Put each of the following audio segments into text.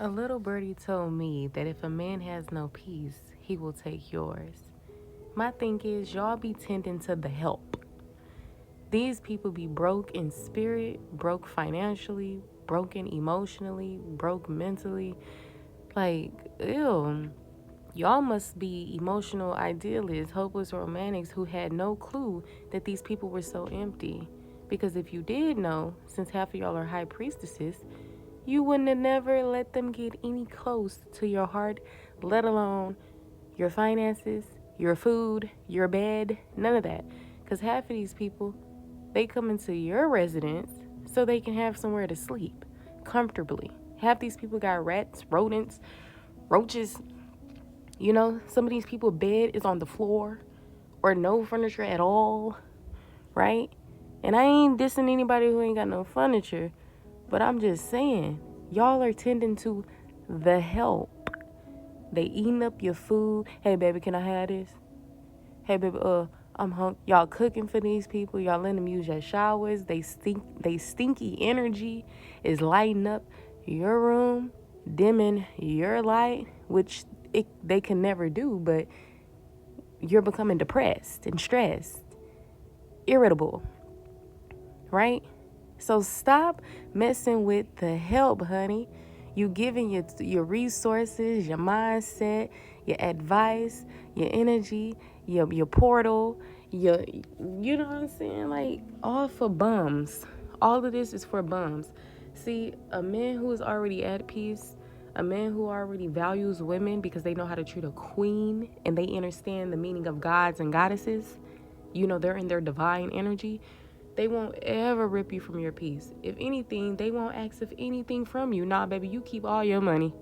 A little birdie told me that if a man has no peace, he will take yours. My thing is, y'all be tending to the help. These people be broke in spirit, broke financially, broken emotionally, broke mentally. Like, ew. Y'all must be emotional idealists, hopeless romantics who had no clue that these people were so empty. Because if you did know, since half of y'all are high priestesses, you wouldn't have never let them get any close to your heart, let alone your finances, your food, your bed, none of that. Because half of these people, they come into your residence so they can have somewhere to sleep comfortably. Half these people got rats, rodents, roaches. Some of these people bed is on the floor or no furniture at all, right? And I ain't dissing anybody who ain't got no furniture, but I'm just saying, y'all are tending to the help. They eating up your food. Hey baby, can I have this? Hey baby, I'm hungry. Y'all cooking for these people. Y'all letting them use your showers. They stinky energy is lighting up your room, dimming your light, which they can never do, but you're becoming depressed and stressed, irritable, right? So stop messing with the help, honey. You giving your resources, your mindset, your advice, your energy, your portal, you know what I'm saying? Like, all for bums. All of this is for bums. See, a man who is already at peace, a man who already values women because they know how to treat a queen and they understand the meaning of gods and goddesses, they're in their divine energy. They won't ever rip you from your peace. If anything, they won't ask if anything from you. Nah, baby, you keep all your money.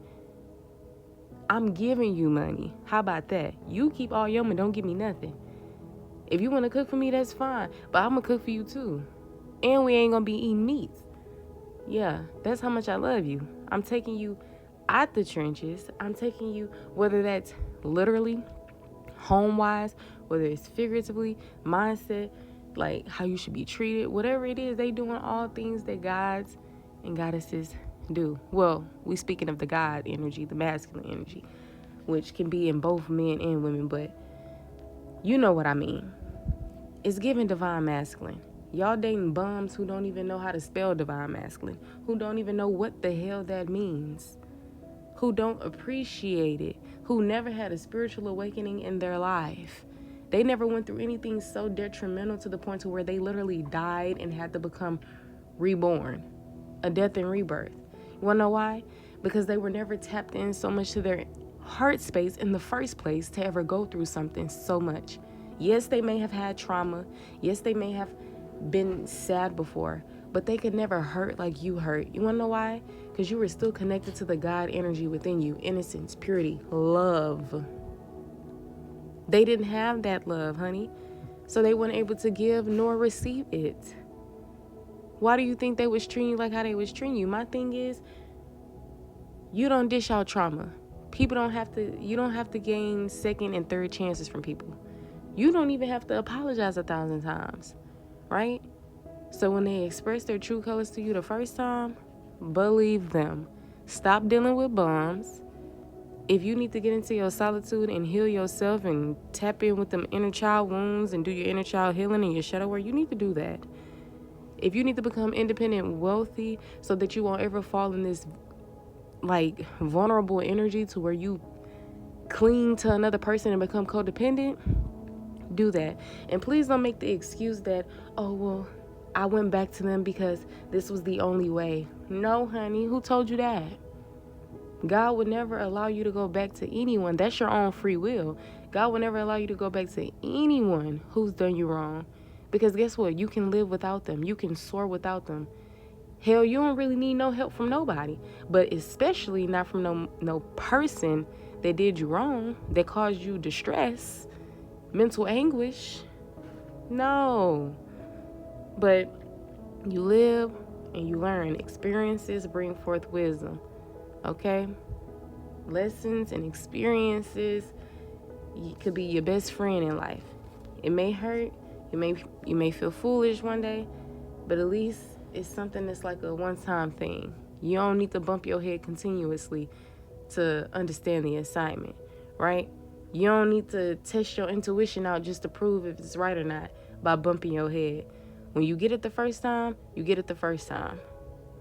I'm giving you money. How about that? You keep all your money. Don't give me nothing. If you want to cook for me, that's fine. But I'm going to cook for you too. And we ain't going to be eating meats. Yeah, that's how much I love you. I'm taking you out the trenches. I'm taking you, whether that's literally, home-wise, whether it's figuratively, mindset, like how you should be treated, whatever it is, they doing all things that gods and goddesses do. Well, we speaking of the God energy, the masculine energy, which can be in both men and women, but you know what I mean. It's giving divine masculine. Y'all dating bums who don't even know how to spell divine masculine, who don't even know what the hell that means, who don't appreciate it, who never had a spiritual awakening in their life. They never went through anything so detrimental to the point to where they literally died and had to become reborn, a death and rebirth. You wanna know why? Because they were never tapped in so much to their heart space in the first place to ever go through something so much. Yes, they may have had trauma. Yes, they may have been sad before, but they could never hurt like you hurt. You wanna know why? Because you were still connected to the God energy within you, innocence, purity, love. They didn't have that love, honey, so they weren't able to give nor receive it. Why do you think they was treating you like how they was treating you? My thing is, you don't dish out trauma. People don't have to, you don't have to gain second and third chances from people. You don't even have to apologize 1,000 times, right? So when they express their true colors to you the first time, believe them. Stop dealing with bums. If you need to get into your solitude and heal yourself and tap in with them inner child wounds and do your inner child healing and your shadow work, you need to do that. If you need to become independent, wealthy, so that you won't ever fall in this like vulnerable energy to where you cling to another person and become codependent, do that. And please don't make the excuse that, oh, well, I went back to them because this was the only way. No, honey, who told you that? God would never allow you to go back to anyone. That's your own free will. God would never allow you to go back to anyone who's done you wrong. Because guess what? You can live without them. You can soar without them. Hell, you don't really need no help from nobody. But especially not from no person that did you wrong, that caused you distress, mental anguish. No. But you live and you learn. Experiences bring forth wisdom. Okay? Lessons and experiences could be your best friend in life. It may hurt. You may feel foolish one day, but at least it's something that's like a one-time thing. You don't need to bump your head continuously to understand the assignment, right? You don't need to test your intuition out just to prove if it's right or not by bumping your head. When you get it the first time, you get it the first time.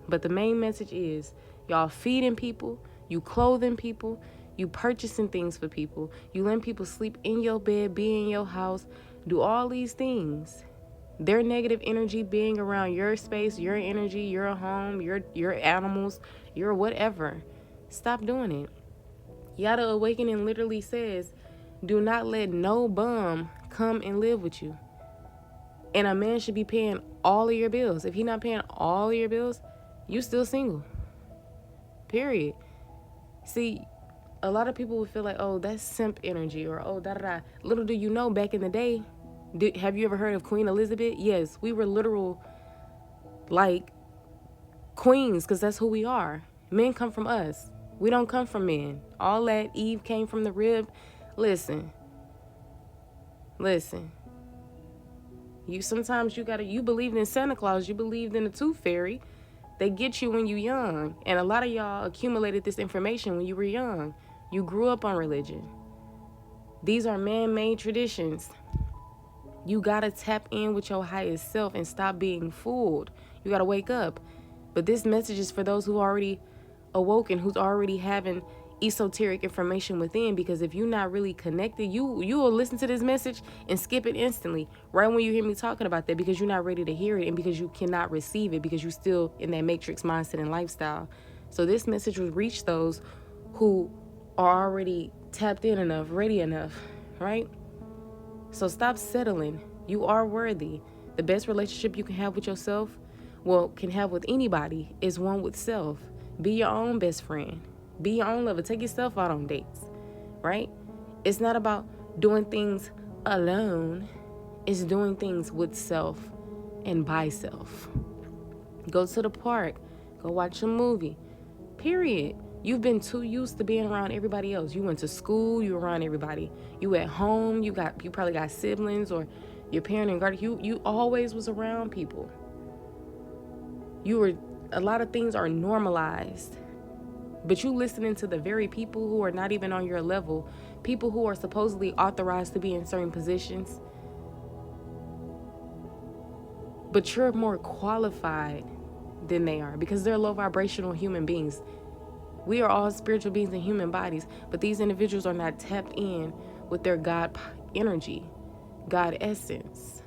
But the main message is y'all feeding people, you clothing people, you purchasing things for people, you letting people sleep in your bed, be in your house, do all these things. Their negative energy being around your space, your energy, your home, your animals, your whatever. Stop doing it. Yada Awakening literally says, do not let no bum come and live with you. And a man should be paying all of your bills. If he's not paying all of your bills, you still single. Period. See, a lot of people would feel like, oh, that's simp energy, or oh, da da da. Little do you know, back in the day, have you ever heard of Queen Elizabeth? Yes, we were literal, like, queens, because that's who we are. Men come from us. We don't come from men. All that Eve came from the rib. Listen. You believed in Santa Claus, you believed in the Tooth Fairy. They get you when you young. And a lot of y'all accumulated this information when you were young. You grew up on religion. These are man-made traditions. You gotta tap in with your highest self and stop being fooled. You gotta wake up. But this message is for those who already awoken, who's already having esoteric information within, because if you're not really connected, you will listen to this message and skip it instantly right when you hear me talking about that, because you're not ready to hear it and because you cannot receive it, because you're still in that matrix mindset and lifestyle. So this message will reach those who are already tapped in enough, ready enough, right? So stop settling. You are worthy. The best relationship you can have with yourself, can have with anybody, is one with self. Be your own best friend. Be your own lover. Take yourself out on dates, right? It's not about doing things alone. It's doing things with self and by self. Go to the park. Go watch a movie. Period. You've been too used to being around everybody else. You went to school. You were around everybody. You at home. You probably got siblings or your parent and guardian. You always was around people. A lot of things are normalized. But you listening to the very people who are not even on your level, people who are supposedly authorized to be in certain positions, but you're more qualified than they are because they're low vibrational human beings. We are all spiritual beings in human bodies, but these individuals are not tapped in with their God energy, God essence.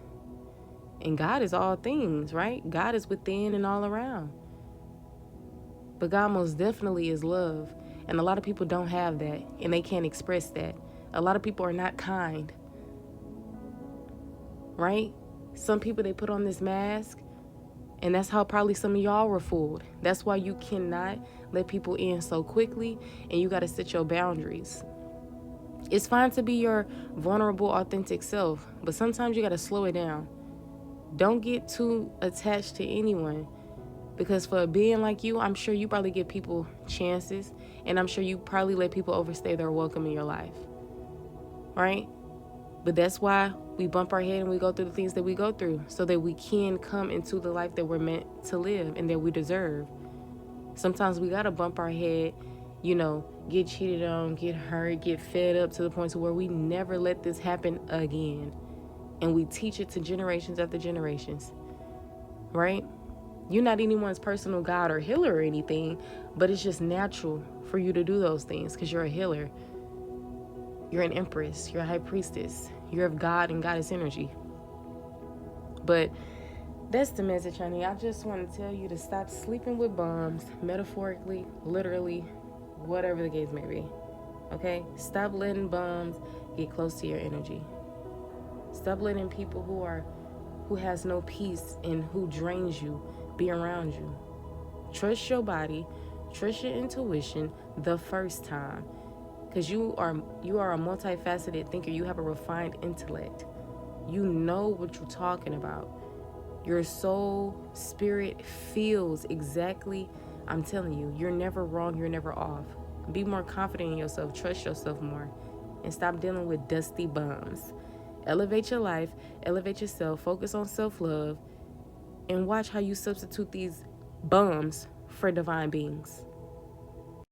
And God is all things, right? God is within and all around. But God most definitely is love. And a lot of people don't have that, and they can't express that. A lot of people are not kind, right? Some people, they put on this mask, and that's how probably some of y'all were fooled. That's why you cannot let people in so quickly, and you got to set your boundaries. It's fine to be your vulnerable, authentic self, but sometimes you got to slow it down. Don't get too attached to anyone. Because for being like you, I'm sure you probably give people chances, and I'm sure you probably let people overstay their welcome in your life, right? But that's why we bump our head and we go through the things that we go through, so that we can come into the life that we're meant to live and that we deserve. Sometimes we gotta bump our head, get cheated on, get hurt, get fed up to the point to where we never let this happen again. And we teach it to generations after generations, right? You're not anyone's personal God or healer or anything, but it's just natural for you to do those things because you're a healer. You're an empress. You're a high priestess. You're of God and goddess energy. But that's the message, honey. I just want to tell you to stop sleeping with bums, metaphorically, literally, whatever the case may be. Okay? Stop letting bums get close to your energy. Stop letting people who has no peace and who drains you be around you. Trust your body, trust your intuition the first time, because you are a multifaceted thinker. You have a refined intellect. You know what you're talking about. Your soul, spirit feels exactly. I'm telling you, you're never wrong, you're never off. Be more confident in yourself, trust yourself more, and stop dealing with dusty bums. Elevate your life, elevate yourself, focus on self-love, and watch how you substitute these bums for divine beings.